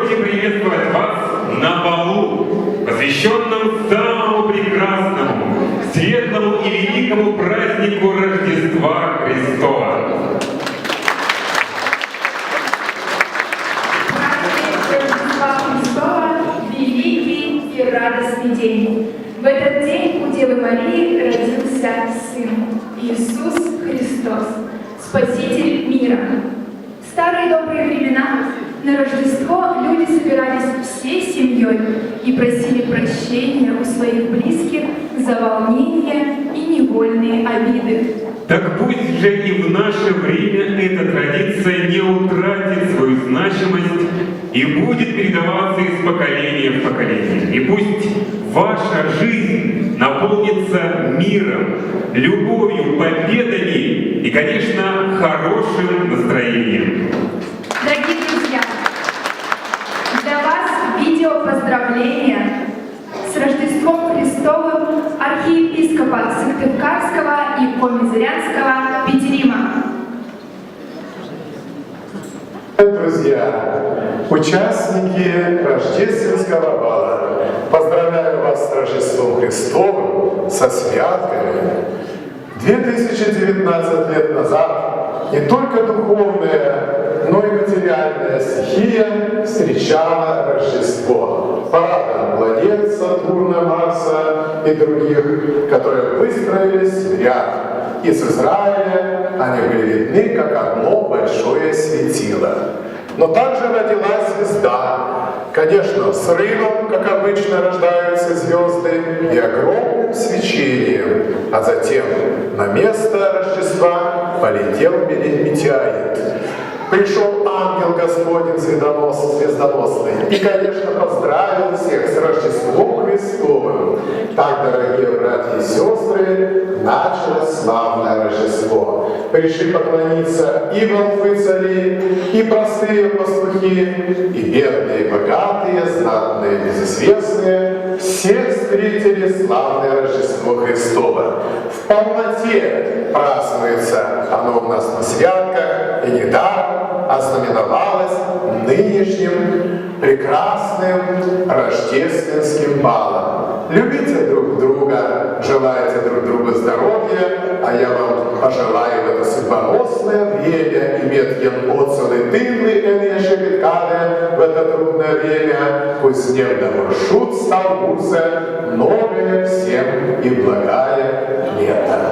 Позвольте приветствовать вас на балу, посвященном самому прекрасному, светлому и великому празднику Рождества Христова. Праздник Рождества Христова – великий и радостный день. В этот день у Девы Марии родился Сын Иисус Христос, Спаситель мира. В старые добрые времена на Рождество люди собирались всей семьей и просили прощения у своих близких за волнение и невольные обиды. Так пусть же и в наше время эта традиция не утратит свою значимость и будет передаваться из поколения в поколение. И пусть ваша жизнь наполнится миром, любовью, победами и, конечно, хорошим настроением. Дорогие друзья, для вас видео поздравления с Рождеством Христовым архиепископа Сыктывкарского и Комизырянского Петерима. Друзья, участники рождественского бала, поздравляю вас с Рождеством Христовым, со святками. 2019 лет назад не только духовная, но и материальная стихия встречала Рождество. Парадом планет Сатурна, Марса и других, которые выстроились в ряд. Из Израиля они были видны как одно большое светило. Но также родилась звезда. Конечно, с рывом, как обычно, рождаются звезды, и огромным свечением. А затем на место Рождества полетел метеорит. Пришел ангел Господень звездоносный и, конечно, поздравил всех с Рождеством Христовым. Так, дорогие братья и сестры, началось славное Рождество. Пришли поклониться и волхвы цари, и простые пастухи, и бедные, и богатые, знатные, безызвестные. Все встретили славное Рождество Христово. В полноте празднуется оно у нас на святках, и недаром ознаменовалось нынешним прекрасным рождественским балом. Любите друг друга, желайте друг другу здоровья, а я вам пожелаю в это судьбоносное время иметь емоцелы тылы энешевикады в это трудное время. Пусть дневно маршрут стал курса новое всем и благая лето.